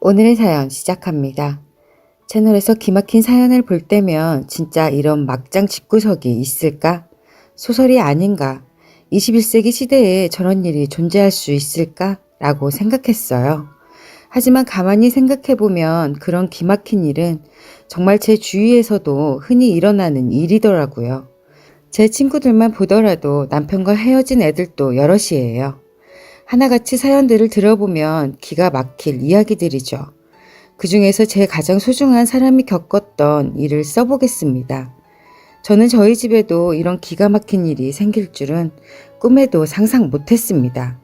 오늘의 사연 시작합니다. 채널에서 기막힌 사연을 볼 때면 진짜 이런 막장 집구석이 있을까? 소설이 아닌가? 21세기 시대에 저런 일이 존재할 수 있을까? 라고 생각했어요. 하지만 가만히 생각해보면 그런 기막힌 일은 정말 제 주위에서도 흔히 일어나는 일이더라고요. 제 친구들만 보더라도 남편과 헤어진 애들도 여럿이에요. 하나같이 사연들을 들어보면 기가 막힐 이야기들이죠. 그 중에서 제 가장 소중한 사람이 겪었던 일을 써보겠습니다. 저는 저희 집에도 이런 기가 막힌 일이 생길 줄은 꿈에도 상상 못했습니다.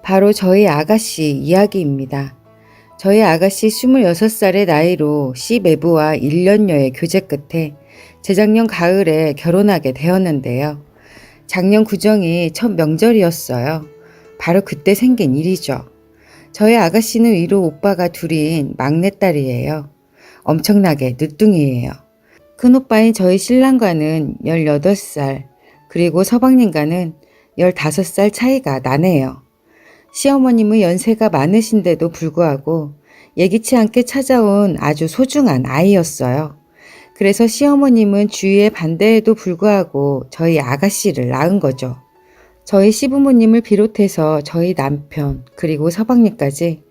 바로 저희 아가씨 이야기입니다. 저희 아가씨 26살의 나이로 시 매부와 1년여의 교제 끝에 재작년 가을에 결혼하게 되었는데요. 작년 구정이 첫 명절이었어요. 바로 그때 생긴 일이죠. 저희 아가씨는 위로 오빠가 둘인 막내딸이에요. 엄청나게 늦둥이에요. 큰오빠인 저희 신랑과는 18살, 그리고 서방님과는 15살 차이가 나네요. 시어머님은 연세가 많으신데도 불구하고 예기치 않게 찾아온 아주 소중한 아이였어요. 그래서 시어머님은 주위의 반대에도 불구하고 저희 아가씨를 낳은 거죠. 저희 시부모님을 비롯해서 저희 남편 그리고 서방님까지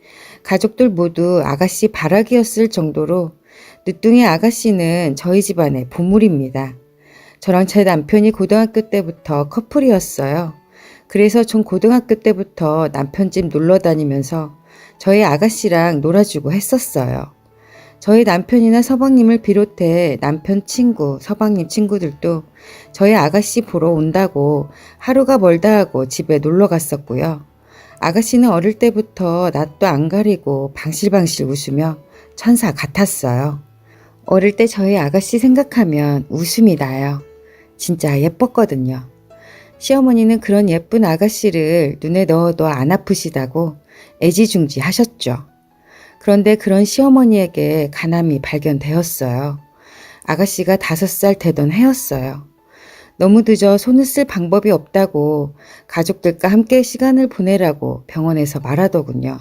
가족들 모두 아가씨 바라기였을 정도로 늦둥이 아가씨는 저희 집안의 보물입니다. 저랑 제 남편이 고등학교 때부터 커플이었어요. 그래서 전 고등학교 때부터 남편 집 놀러 다니면서 저희 아가씨랑 놀아주고 했었어요. 저희 남편이나 서방님을 비롯해 남편 친구, 서방님 친구들도 저희 아가씨 보러 온다고 하루가 멀다 하고 집에 놀러 갔었고요. 아가씨는 어릴 때부터 낯도 안 가리고 방실방실 웃으며 천사 같았어요. 어릴 때 저희 아가씨 생각하면 웃음이 나요. 진짜 예뻤거든요. 시어머니는 그런 예쁜 아가씨를 눈에 넣어도 안 아프시다고 애지중지 하셨죠. 그런데 그런 시어머니에게 간암이 발견되었어요. 아가씨가 5살 되던 해였어요. 너무 늦어 손을 쓸 방법이 없다고 가족들과 함께 시간을 보내라고 병원에서 말하더군요.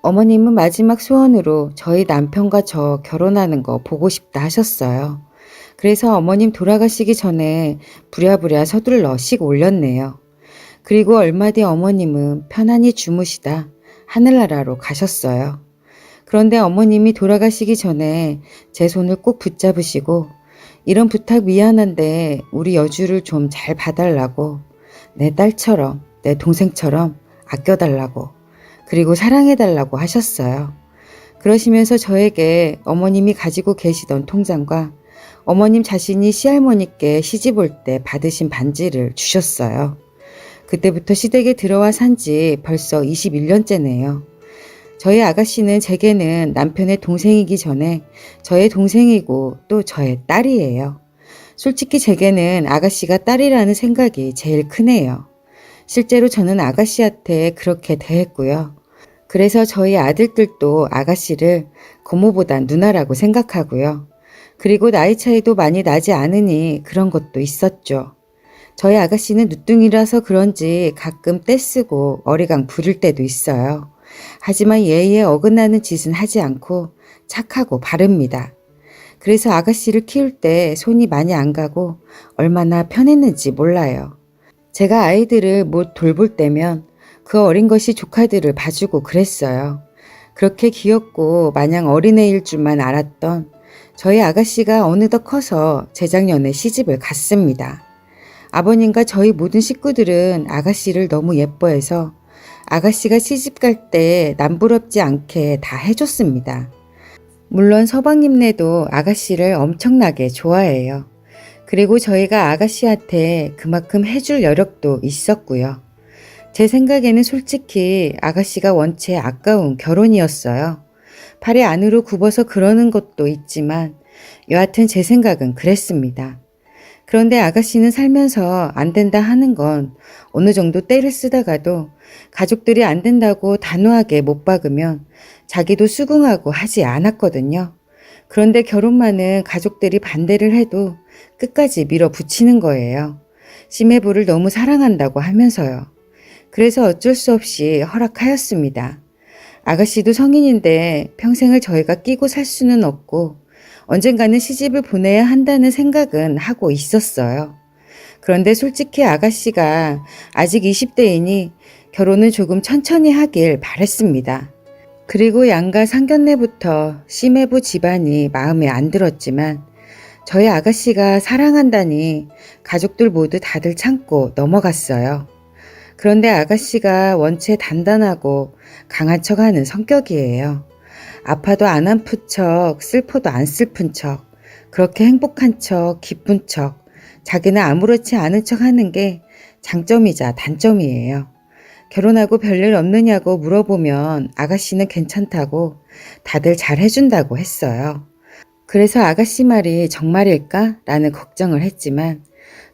어머님은 마지막 소원으로 저희 남편과 저 결혼하는 거 보고 싶다 하셨어요. 그래서 어머님 돌아가시기 전에 부랴부랴 서둘러 식 올렸네요. 그리고 얼마 뒤 어머님은 편안히 주무시다 하늘나라로 가셨어요. 그런데 어머님이 돌아가시기 전에 제 손을 꼭 붙잡으시고 이런 부탁 미안한데 우리 여주를 좀 잘 봐달라고, 내 딸처럼 내 동생처럼 아껴달라고, 그리고 사랑해달라고 하셨어요. 그러시면서 저에게 어머님이 가지고 계시던 통장과 어머님 자신이 시할머니께 시집 올 때 받으신 반지를 주셨어요. 그때부터 시댁에 들어와 산지 벌써 21년째네요. 저희 아가씨는 제게는 남편의 동생이기 전에 저의 동생이고 또 저의 딸이에요. 솔직히 제게는 아가씨가 딸이라는 생각이 제일 크네요. 실제로 저는 아가씨한테 그렇게 대했고요. 그래서 저희 아들들도 아가씨를 고모보단 누나라고 생각하고요. 그리고 나이 차이도 많이 나지 않으니 그런 것도 있었죠. 저희 아가씨는 늦둥이라서 그런지 가끔 떼쓰고 어리광 부릴 때도 있어요. 하지만 예의에 어긋나는 짓은 하지 않고 착하고 바릅니다. 그래서 아가씨를 키울 때 손이 많이 안 가고 얼마나 편했는지 몰라요. 제가 아이들을 못 돌볼 때면 그 어린 것이 조카들을 봐주고 그랬어요. 그렇게 귀엽고 마냥 어린애일 줄만 알았던 저희 아가씨가 어느덧 커서 재작년에 시집을 갔습니다. 아버님과 저희 모든 식구들은 아가씨를 너무 예뻐해서 아가씨가 시집갈 때 남부럽지 않게 다 해줬습니다. 물론 서방님네도 아가씨를 엄청나게 좋아해요. 그리고 저희가 아가씨한테 그만큼 해줄 여력도 있었고요. 제 생각에는 솔직히 아가씨가 원체 아까운 결혼이었어요. 팔이 안으로 굽어서 그러는 것도 있지만 여하튼 제 생각은 그랬습니다. 그런데 아가씨는 살면서 안 된다 하는 건 어느 정도 때를 쓰다가도 가족들이 안 된다고 단호하게 못 박으면 자기도 수긍하고 하지 않았거든요. 그런데 결혼만은 가족들이 반대를 해도 끝까지 밀어붙이는 거예요. 시매부를 너무 사랑한다고 하면서요. 그래서 어쩔 수 없이 허락하였습니다. 아가씨도 성인인데 평생을 저희가 끼고 살 수는 없고 언젠가는 시집을 보내야 한다는 생각은 하고 있었어요. 그런데 솔직히 아가씨가 아직 20대이니 결혼은 조금 천천히 하길 바랬습니다. 그리고 양가 상견례부터 시매부 집안이 마음에 안 들었지만 저희 아가씨가 사랑한다니 가족들 모두 다들 참고 넘어갔어요. 그런데 아가씨가 원체 단단하고 강한 척하는 성격이에요. 아파도 안 아픈 척, 슬퍼도 안 슬픈 척, 그렇게 행복한 척, 기쁜 척, 자기는 아무렇지 않은 척 하는 게 장점이자 단점이에요. 결혼하고 별일 없느냐고 물어보면 아가씨는 괜찮다고 다들 잘 해준다고 했어요. 그래서 아가씨 말이 정말일까? 라는 걱정을 했지만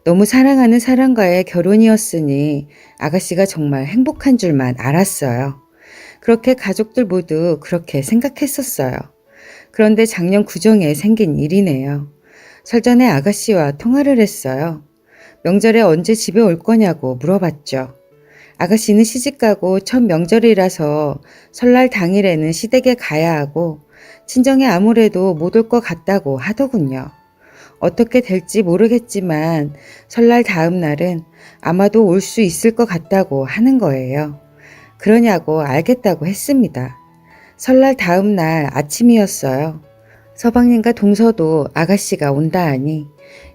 너무 사랑하는 사람과의 결혼이었으니 아가씨가 정말 행복한 줄만 알았어요. 그렇게 가족들 모두 그렇게 생각했었어요. 그런데 작년 구정에 생긴 일이네요. 설전에 아가씨와 통화를 했어요. 명절에 언제 집에 올 거냐고 물어봤죠. 아가씨는 시집가고 첫 명절이라서 설날 당일에는 시댁에 가야 하고 친정에 아무래도 못 올 것 같다고 하더군요. 어떻게 될지 모르겠지만 설날 다음 날은 아마도 올 수 있을 것 같다고 하는 거예요. 그러냐고 알겠다고 했습니다. 설날 다음 날 아침이었어요. 서방님과 동서도 아가씨가 온다 하니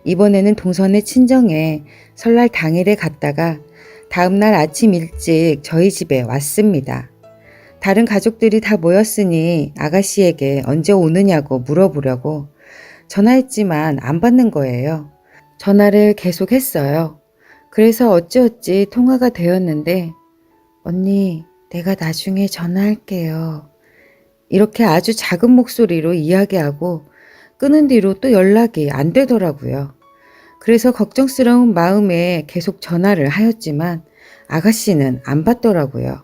이번에는 동서네 친정에 설날 당일에 갔다가 다음 날 아침 일찍 저희 집에 왔습니다. 다른 가족들이 다 모였으니 아가씨에게 언제 오느냐고 물어보려고 전화했지만 안 받는 거예요. 전화를 계속했어요. 그래서 어찌어찌 통화가 되었는데 언니, 내가 나중에 전화할게요. 이렇게 아주 작은 목소리로 이야기하고 끊은 뒤로 또 연락이 안 되더라고요. 그래서 걱정스러운 마음에 계속 전화를 하였지만 아가씨는 안 받더라고요.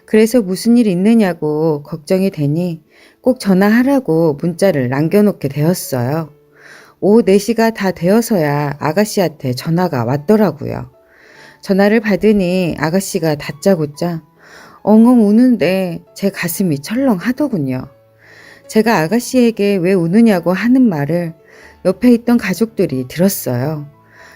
그래서 무슨 일 있느냐고 걱정이 되니 꼭 전화하라고 문자를 남겨놓게 되었어요. 오후 4시가 다 되어서야 아가씨한테 전화가 왔더라고요. 전화를 받으니 아가씨가 다짜고짜 엉엉 우는데 제 가슴이 철렁하더군요. 제가 아가씨에게 왜 우느냐고 하는 말을 옆에 있던 가족들이 들었어요.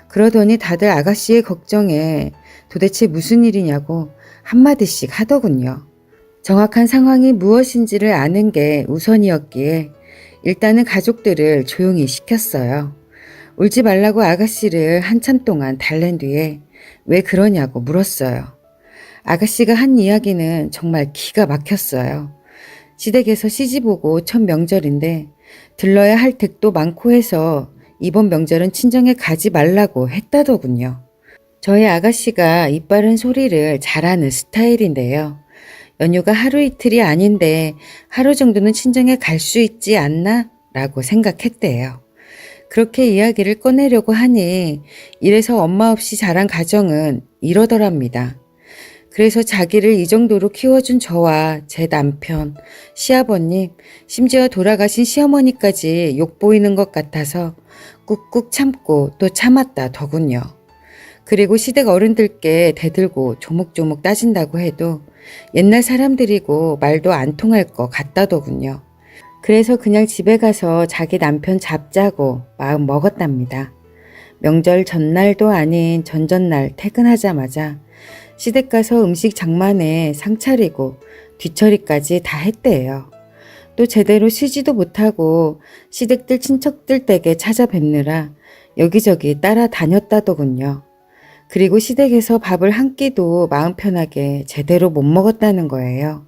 그러더니 다들 아가씨의 걱정에 도대체 무슨 일이냐고 한마디씩 하더군요. 정확한 상황이 무엇인지를 아는 게 우선이었기에 일단은 가족들을 조용히 시켰어요. 울지 말라고 아가씨를 한참 동안 달랜 뒤에 왜 그러냐고 물었어요. 아가씨가 한 이야기는 정말 기가 막혔어요. 시댁에서 시집 오고 첫 명절인데 들러야 할 댁도 많고 해서 이번 명절은 친정에 가지 말라고 했다더군요. 저희 아가씨가 입 바른 소리를 잘하는 스타일인데요. 연휴가 하루 이틀이 아닌데 하루 정도는 친정에 갈 수 있지 않나? 라고 생각했대요. 그렇게 이야기를 꺼내려고 하니 이래서 엄마 없이 자란 가정은 이러더랍니다. 그래서 자기를 이 정도로 키워준 저와 제 남편, 시아버님, 심지어 돌아가신 시어머니까지 욕보이는 것 같아서 꾹꾹 참고 또 참았다 더군요. 그리고 시댁 어른들께 대들고 조목조목 따진다고 해도 옛날 사람들이고 말도 안 통할 것 같다더군요. 그래서 그냥 집에 가서 자기 남편 잡자고 마음 먹었답니다. 명절 전날도 아닌 전전날 퇴근하자마자 시댁 가서 음식 장만에 상 차리고 뒤처리까지 다 했대요. 또 제대로 쉬지도 못하고 시댁들 친척들 댁에 찾아뵙느라 여기저기 따라다녔다더군요. 그리고 시댁에서 밥을 한 끼도 마음 편하게 제대로 못 먹었다는 거예요.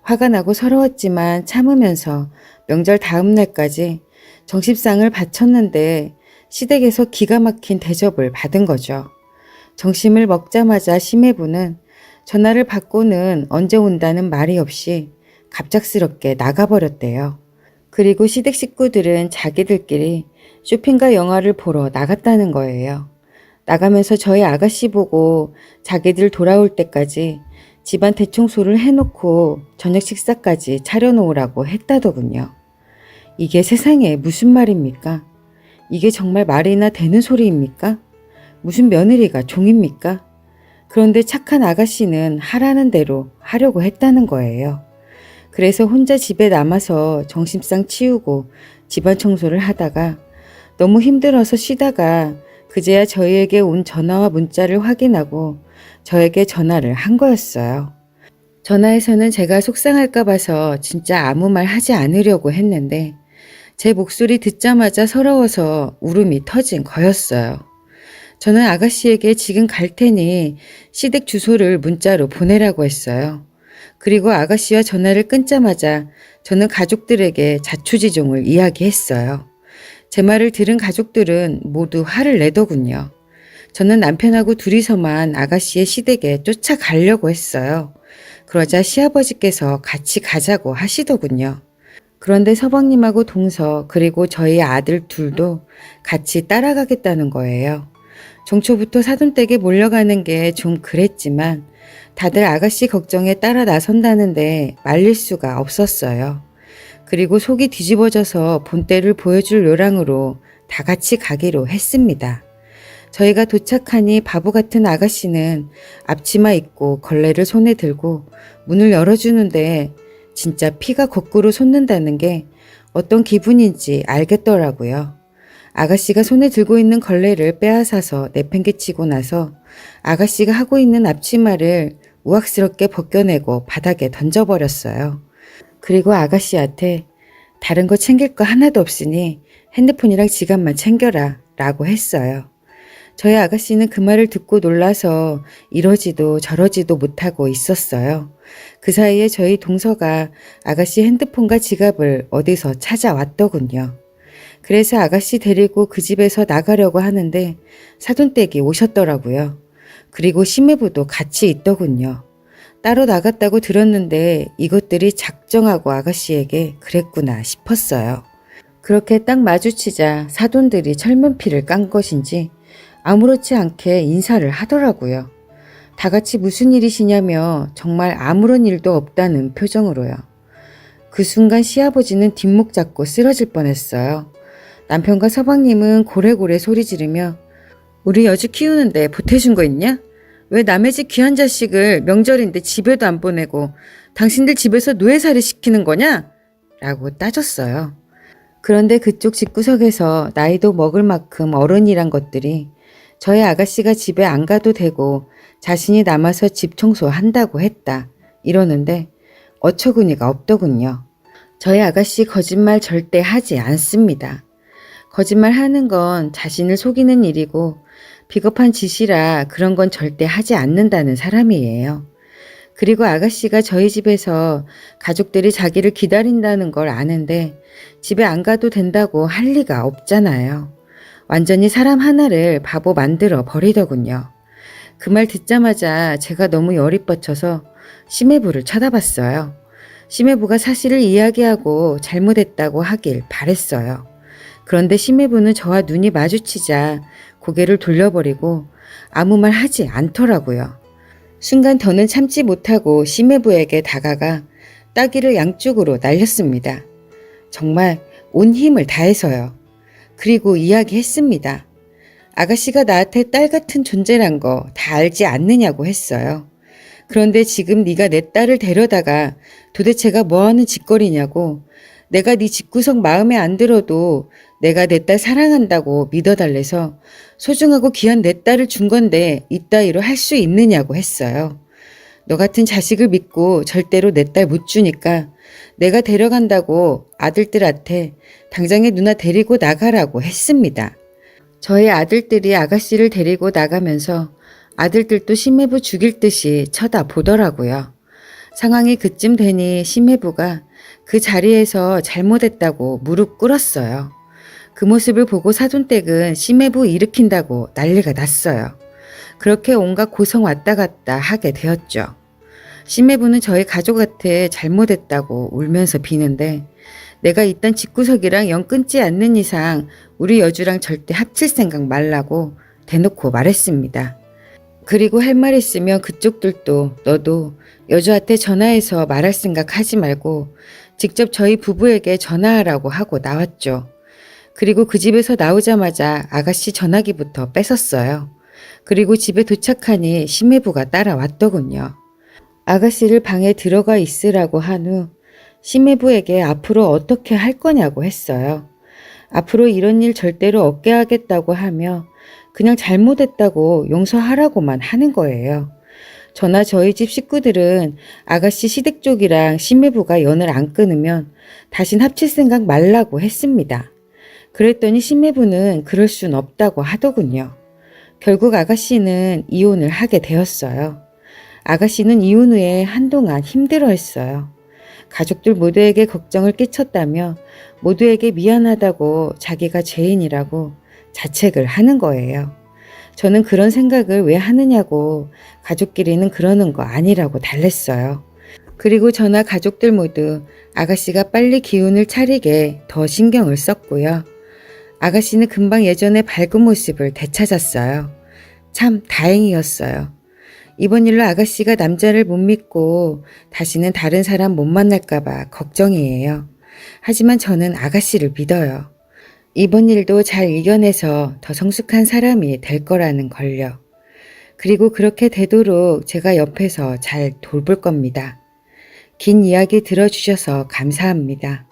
화가 나고 서러웠지만 참으면서 명절 다음 날까지 정십상을 바쳤는데 시댁에서 기가 막힌 대접을 받은 거죠. 점심을 먹자마자 시매부는 전화를 받고는 언제 온다는 말이 없이 갑작스럽게 나가버렸대요. 그리고 시댁 식구들은 자기들끼리 쇼핑과 영화를 보러 나갔다는 거예요. 나가면서 저희 아가씨 보고 자기들 돌아올 때까지 집안 대청소를 해놓고 저녁 식사까지 차려놓으라고 했다더군요. 이게 세상에 무슨 말입니까? 이게 정말 말이나 되는 소리입니까? 무슨 며느리가 종입니까? 그런데 착한 아가씨는 하라는 대로 하려고 했다는 거예요. 그래서 혼자 집에 남아서 정신상 치우고 집안 청소를 하다가 너무 힘들어서 쉬다가 그제야 저희에게 온 전화와 문자를 확인하고 저에게 전화를 한 거였어요. 전화에서는 제가 속상할까 봐서 진짜 아무 말 하지 않으려고 했는데 제 목소리 듣자마자 서러워서 울음이 터진 거였어요. 저는 아가씨에게 지금 갈 테니 시댁 주소를 문자로 보내라고 했어요. 그리고 아가씨와 전화를 끊자마자 저는 가족들에게 자초지종을 이야기했어요. 제 말을 들은 가족들은 모두 화를 내더군요. 저는 남편하고 둘이서만 아가씨의 시댁에 쫓아가려고 했어요. 그러자 시아버지께서 같이 가자고 하시더군요. 그런데 서방님하고 동서 그리고 저희 아들 둘도 같이 따라가겠다는 거예요. 종초부터 사돈댁에 몰려가는 게 좀 그랬지만 다들 아가씨 걱정에 따라 나선다는데 말릴 수가 없었어요. 그리고 속이 뒤집어져서 본때를 보여줄 요량으로 다 같이 가기로 했습니다. 저희가 도착하니 바보 같은 아가씨는 앞치마 입고 걸레를 손에 들고 문을 열어주는데 진짜 피가 거꾸로 솟는다는 게 어떤 기분인지 알겠더라고요. 아가씨가 손에 들고 있는 걸레를 빼앗아서 내팽개치고 나서 아가씨가 하고 있는 앞치마를 우악스럽게 벗겨내고 바닥에 던져버렸어요. 그리고 아가씨한테 다른 거 챙길 거 하나도 없으니 핸드폰이랑 지갑만 챙겨라 라고 했어요. 저희 아가씨는 그 말을 듣고 놀라서 이러지도 저러지도 못하고 있었어요. 그 사이에 저희 동서가 아가씨 핸드폰과 지갑을 어디서 찾아왔더군요. 그래서 아가씨 데리고 그 집에서 나가려고 하는데 사돈댁이 오셨더라고요. 그리고 심해부도 같이 있더군요. 따로 나갔다고 들었는데 이것들이 작정하고 아가씨에게 그랬구나 싶었어요. 그렇게 딱 마주치자 사돈들이 철문피를 깐 것인지 아무렇지 않게 인사를 하더라고요. 다 같이 무슨 일이시냐며 정말 아무런 일도 없다는 표정으로요. 그 순간 시아버지는 뒷목 잡고 쓰러질 뻔했어요. 남편과 서방님은 고래고래 소리 지르며 우리 여주 키우는데 보태준 거 있냐? 왜 남의 집 귀한 자식을 명절인데 집에도 안 보내고 당신들 집에서 노예살이 시키는 거냐? 라고 따졌어요. 그런데 그쪽 집구석에서 나이도 먹을 만큼 어른이란 것들이 저희 아가씨가 집에 안 가도 되고 자신이 남아서 집 청소한다고 했다 이러는데 어처구니가 없더군요. 저희 아가씨 거짓말 절대 하지 않습니다. 거짓말 하는 건 자신을 속이는 일이고 비겁한 짓이라 그런 건 절대 하지 않는다는 사람이에요. 그리고 아가씨가 저희 집에서 가족들이 자기를 기다린다는 걸 아는데 집에 안 가도 된다고 할 리가 없잖아요. 완전히 사람 하나를 바보 만들어 버리더군요. 그 말 듣자마자 제가 너무 열이 뻗쳐서 심해부를 쳐다봤어요. 심해부가 사실을 이야기하고 잘못했다고 하길 바랬어요. 그런데 심해부는 저와 눈이 마주치자 고개를 돌려버리고 아무 말 하지 않더라고요. 순간 더는 참지 못하고 심해부에게 다가가 따귀를 양쪽으로 날렸습니다. 정말 온 힘을 다해서요. 그리고 이야기했습니다. 아가씨가 나한테 딸 같은 존재란 거 다 알지 않느냐고 했어요. 그런데 지금 네가 내 딸을 데려다가 도대체가 뭐하는 짓거리냐고 내가 네 집구석 마음에 안 들어도 내가 내 딸 사랑한다고 믿어달래서 소중하고 귀한 내 딸을 준 건데 이따위로 할 수 있느냐고 했어요. 너 같은 자식을 믿고 절대로 내 딸 못 주니까 내가 데려간다고 아들들한테 당장에 누나 데리고 나가라고 했습니다. 저희 아들들이 아가씨를 데리고 나가면서 아들들도 심해부 죽일 듯이 쳐다보더라고요. 상황이 그쯤 되니 심해부가 그 자리에서 잘못했다고 무릎 꿇었어요. 그 모습을 보고 사돈댁은 심해부 일으킨다고 난리가 났어요. 그렇게 온갖 고성 왔다 갔다 하게 되었죠. 심해부는 저희 가족한테 잘못했다고 울면서 비는데 내가 이딴 집구석이랑 영 끊지 않는 이상 우리 여주랑 절대 합칠 생각 말라고 대놓고 말했습니다. 그리고 할 말 있으면 그쪽들도 너도 여주한테 전화해서 말할 생각 하지 말고 직접 저희 부부에게 전화하라고 하고 나왔죠. 그리고 그 집에서 나오자마자 아가씨 전화기부터 뺏었어요. 그리고 집에 도착하니 심해부가 따라왔더군요. 아가씨를 방에 들어가 있으라고 한 후 신매부에게 앞으로 어떻게 할 거냐고 했어요. 앞으로 이런 일 절대로 없게 하겠다고 하며 그냥 잘못했다고 용서하라고만 하는 거예요. 저나 저희 집 식구들은 아가씨 시댁 쪽이랑 신매부가 연을 안 끊으면 다신 합칠 생각 말라고 했습니다. 그랬더니 신매부는 그럴 순 없다고 하더군요. 결국 아가씨는 이혼을 하게 되었어요. 아가씨는 이혼 후에 한동안 힘들어했어요. 가족들 모두에게 걱정을 끼쳤다며 모두에게 미안하다고 자기가 죄인이라고 자책을 하는 거예요. 저는 그런 생각을 왜 하느냐고 가족끼리는 그러는 거 아니라고 달랬어요. 그리고 저나 가족들 모두 아가씨가 빨리 기운을 차리게 더 신경을 썼고요. 아가씨는 금방 예전의 밝은 모습을 되찾았어요. 참 다행이었어요. 이번 일로 아가씨가 남자를 못 믿고 다시는 다른 사람 못 만날까봐 걱정이에요. 하지만 저는 아가씨를 믿어요. 이번 일도 잘 이겨내서 더 성숙한 사람이 될 거라는 걸요. 그리고 그렇게 되도록 제가 옆에서 잘 돌볼 겁니다. 긴 이야기 들어주셔서 감사합니다.